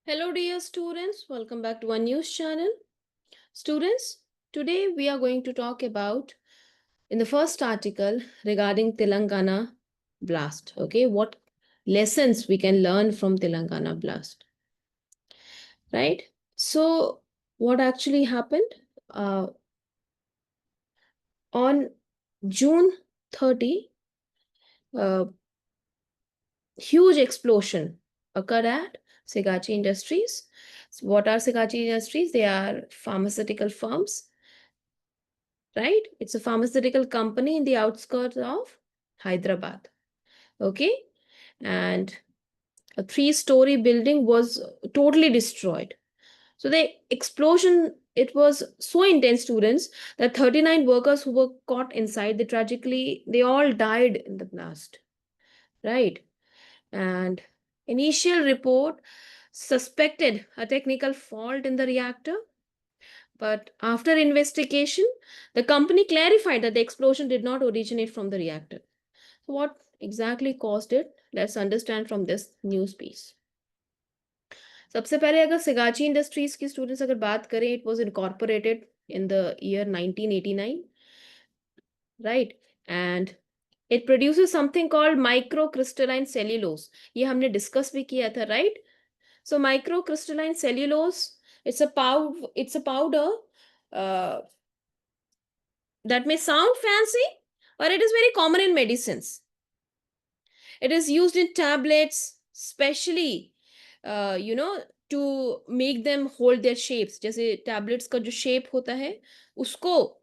Hello dear students, welcome back to our news channel. Students, today we are going to talk about in the first article regarding Telangana blast. Okay, what lessons we can learn from Telangana blast, right? So, what actually happened? On June 30, uh, huge explosion occurred at Segachi Industries. So what are Segachi Industries? They are pharmaceutical firms, right? It's a pharmaceutical company in the outskirts of Hyderabad. Okay. And a three-story building was totally destroyed. So the explosion, it was so intense, students, that 39 workers who were caught inside, they all died in the blast, right? And initial report suspected a technical fault in the reactor, but after investigation, the company clarified that the explosion did not originate from the reactor. So, what exactly caused it? Let's understand from this news piece. सबसे पहले अगर Sigachi industries की students अगर बात करें, it was incorporated in the year 1989, right? And it produces something called microcrystalline cellulose. ये हमने discuss भी किया था, right? So microcrystalline cellulose, it's a powder uh, that may sound fancy, but it is very common in medicines. It is used in tablets, specially, to make them hold their shapes. जैसे tablets का जो shape होता है, उसको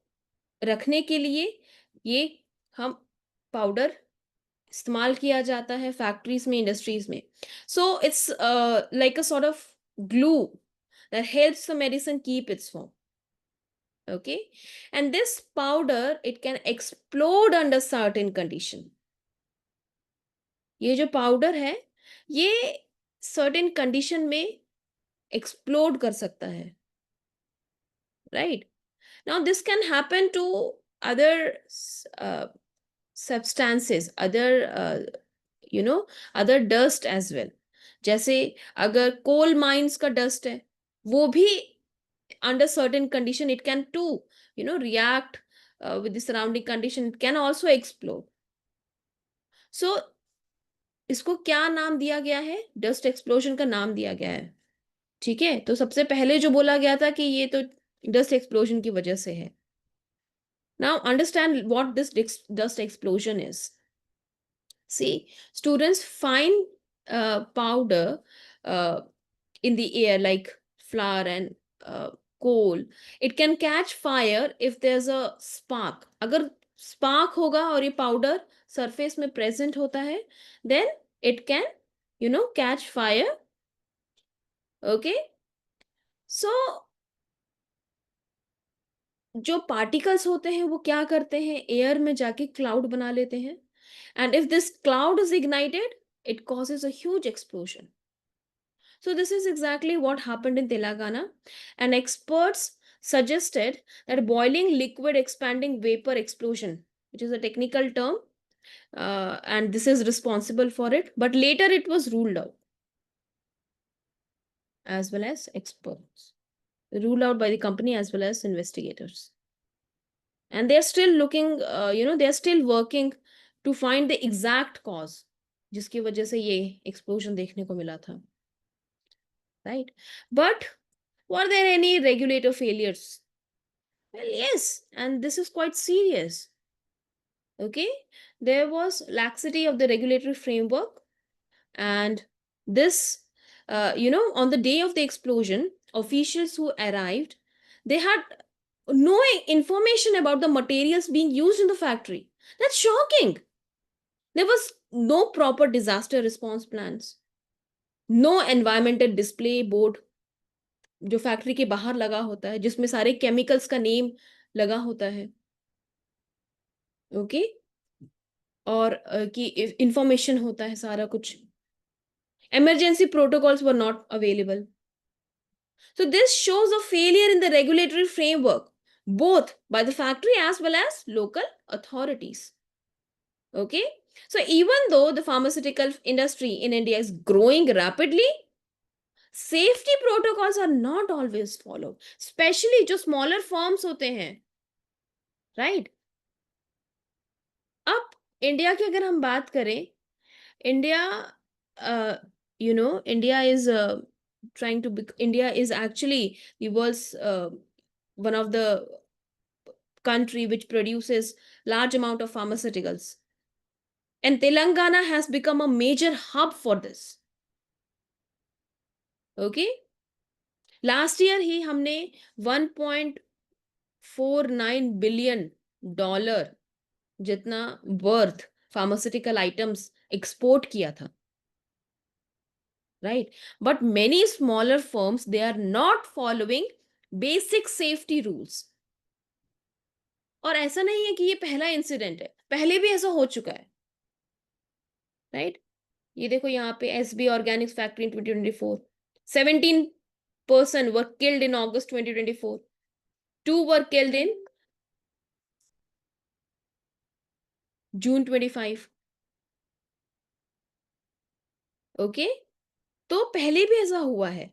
रखने के लिए ये हम powder इस्तेमाल किया जाता है factories में, industries में. So it's like a sort of glue that helps the medicine keep its form. Okay, and this powder, it can explode under certain condition. ये जो पाउडर है, ये सर्टेन कंडीशन में एक्सप्लोड कर सकता है, right? Now this can happen to other substances, other dust as well. जैसे अगर कोल माइंस का डस्ट है, वो भी under certain condition it can too react with the surrounding condition, it can also explode. So इसको क्या नाम दिया गया है? डस्ट एक्सप्लोजन का नाम दिया गया है, ठीक है? तो सबसे पहले जो बोला गया था कि ये तो डस्ट एक्सप्लोजन की वजह से है. Now understand what this dust explosion is. See students, fine powder uh, in the air like flour and coal, it can catch fire if there's a spark. अगर spark होगा और ये powder surface में present होता है, then it can catch fire. Okay, so जो particles होते हैं वो क्या करते हैं, एयर में जाके क्लाउड बना लेते हैं, and if this cloud is ignited, it causes a huge explosion. So this is exactly what happened in Telangana, and experts suggested that boiling liquid expanding vapor explosion, which is a technical term, and this is responsible for it, but later it was ruled out, as well as experts, ruled out by the company as well as investigators. And they're still looking, they're still working to find the exact cause जिसकी वजह से ये explosion देखने को मिला था, right? But were there any regulator failures? Well, yes, and this is quite serious. Okay, there was laxity of the regulatory framework, and this, on the day of the explosion, officials who arrived, they had no information about the materials being used in the factory. That's shocking. There was no proper disaster response plans, no environmental display board जो factory के बाहर लगा होता है, जिसमें सारे chemicals का name लगा होता है. ओके, और कि इंफॉर्मेशन होता है सारा कुछ. Emergency protocols were not available. So this shows a failure in the regulatory framework, both by the factory as well as local authorities. Okay, so even though the pharmaceutical industry in India is growing rapidly, Safety protocols are not always followed, especially जो smaller firms होते हैं, right? अब India की अगर हम बात करें, India, India is trying to India is actually the world's one of the country which produces large amount of pharmaceuticals, and Telangana has become a major hub for this. Okay, last year ही हमने 1.49 billion dollar जितना worth pharmaceutical items export किया था, right? But many smaller firms, they are not following basic safety rules. और ऐसा नहीं है कि ये पहला इंसिडेंट है, पहले भी ऐसा हो चुका है, राइट? ये देखो यहाँ पे SB Organics factory in 2024, 17 person were killed in August 2024, 2 were killed in June 25. Okay, तो पहले भी ऐसा हुआ है।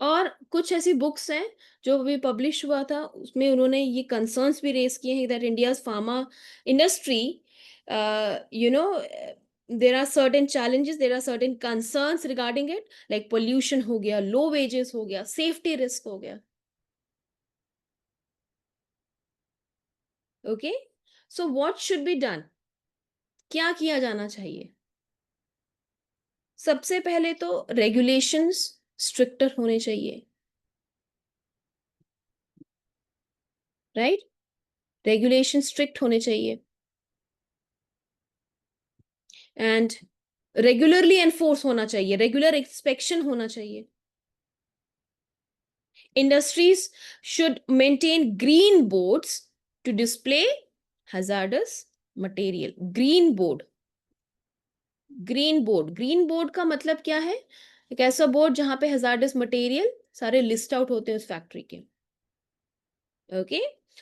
और कुछ ऐसी बुक्स हैं जो अभी पब्लिश हुआ था, उसमें उन्होंने ये कंसर्न्स भी रेज किए हैं that India's pharma industry, there are certain challenges, there are certain concerns regarding it, like pollution हो गया, लो वेजेस हो गया, सेफ्टी रिस्क हो गया। Okay, so what should be done, क्या किया जाना चाहिए? सबसे पहले तो रेगुलेशंस स्ट्रिक्टर होने चाहिए, राइट? रेगुलेशन स्ट्रिक्ट होने चाहिए एंड रेगुलरली एनफोर्स होना चाहिए, रेगुलर इंस्पेक्शन होना चाहिए। Industries should maintain green boards to display hazardous material. Green board, green board का मतलब क्या है? एक ऐसा बोर्ड जहां पे hazardous मटेरियल सारे लिस्ट आउट होते हैं उस फैक्ट्री के। Okay,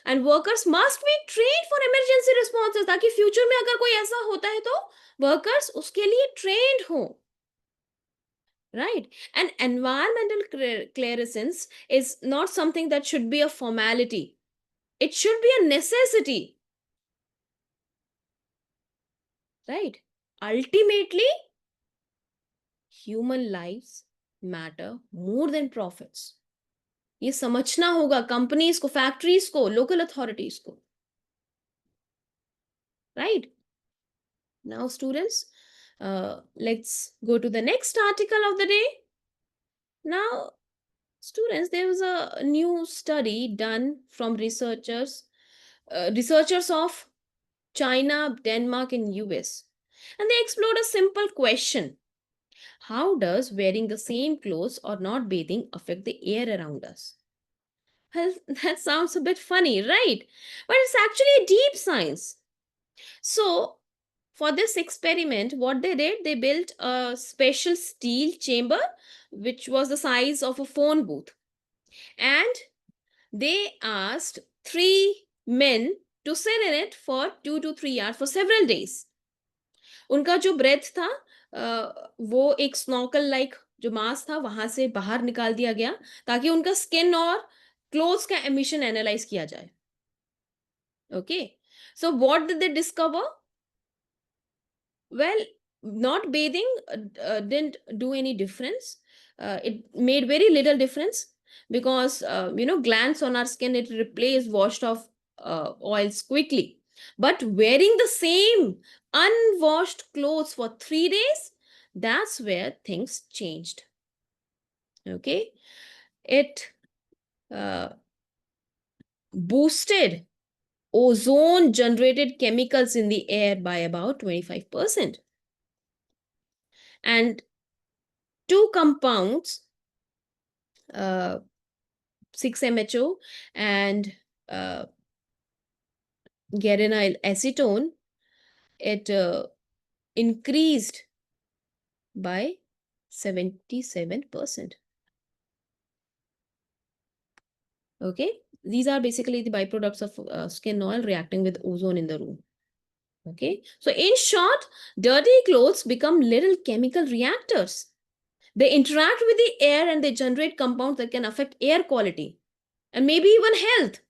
and workers must be trained for emergency responses, ताकि फ्यूचर में अगर कोई ऐसा होता है तो वर्कर्स उसके लिए ट्रेन्ड हो, right? And environmental clearance is not something that should be a formality, it should be a necessity, right? Ultimately, human lives matter more than profits. ये समझना होगा कंपनीज को, फैक्ट्रीज को, लोकल अथॉरिटीज को, right? Now students, let's go to the next article of the day. Now students, there was a new study done from researchers of China, Denmark, and US. And they explored a simple question: how does wearing the same clothes or not bathing affect the air around us? Well, that sounds a bit funny, right? But it's actually a deep science. So, for this experiment, what they did, they built a special steel chamber which was the size of a phone booth. And they asked 3 men to sit in it for 2 to 3 hours for several days. उनका जो breath था, वो एक snorkel like जो मास था वहां से बाहर निकाल दिया गया, ताकि उनका स्किन और क्लोथ्स का एमिशन एनालाइज किया जाए। Okay, so what did they discover? Well, not bathing didn't do any difference. It made very little difference because glands on our skin, it replaced washed off oils quickly. But wearing the same unwashed clothes for 3 days, that's where things changed. Okay, it uh, boosted ozone generated chemicals in the air by about 25%. And two compounds, 6-MHO and geranyl acetone, it increased by 77%. Okay, these are basically the byproducts of skin oil reacting with ozone in the room. Okay, so in short, dirty clothes become little chemical reactors They interact with the air and they generate compounds that can affect air quality and maybe even health.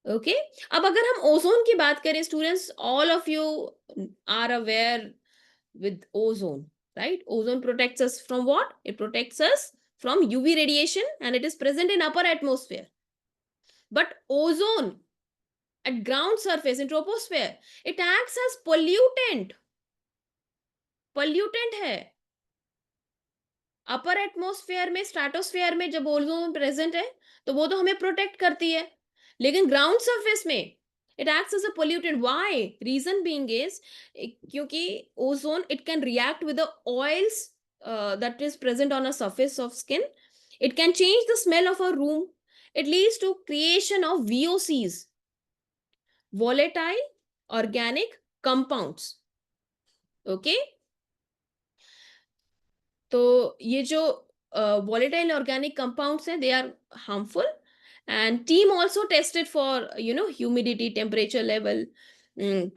Okay, अब अगर हम ozone की बात करें students, all of you are aware with ozone, right? Ozone protects us from what? It protects us from UV radiation and it is present in upper atmosphere. But ozone at ground surface in troposphere, it acts as pollutant. Pollutant है. Upper atmosphere में, stratosphere में जब ozone present है तो वो तो हमें protect करती है, लेकिन ग्राउंड सरफेस में it acts as a pollutant. Why? Reason being is क्योंकि ozone it can react with the oils that is present on a surface of skin. It can change the smell of a room. It leads to creation of VOCs, volatile organic compounds. Okay, तो ये जो volatile organic compounds हैं, they are harmful. And team also tested for humidity, temperature level,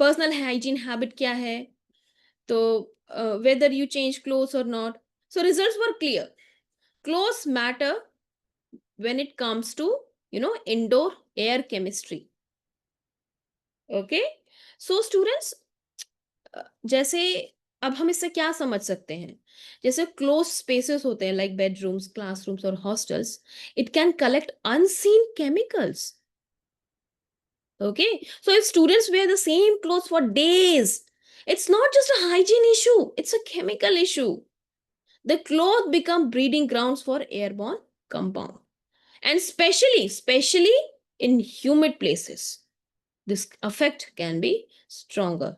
personal hygiene habit क्या है, तो whether you change clothes or not. So results were clear. Clothes matter when it comes to indoor air chemistry. Okay, so students, जैसे अब हम इससे क्या समझ सकते हैं, जैसे क्लोज स्पेसेस होते हैं लाइक बेडरूम्स, क्लासरूम्स और hostels, it can collect unseen chemicals. Okay, so if students wear the same clothes for days, it's not just a hygiene issue, it's a chemical issue. The cloth become breeding grounds for airborne compound, and especially in humid places, this effect can be stronger.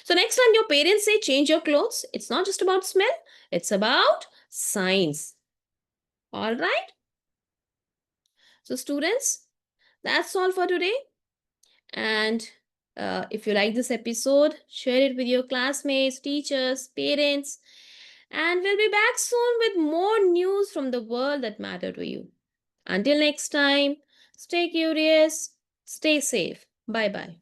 So next time your parents say change your clothes, it's not just about smell, it's about science. All right? So students, that's all for today. And if you like this episode, share it with your classmates, teachers, parents, and we'll be back soon with more news from the world that matter to you. Until next time, stay curious, stay safe. Bye bye.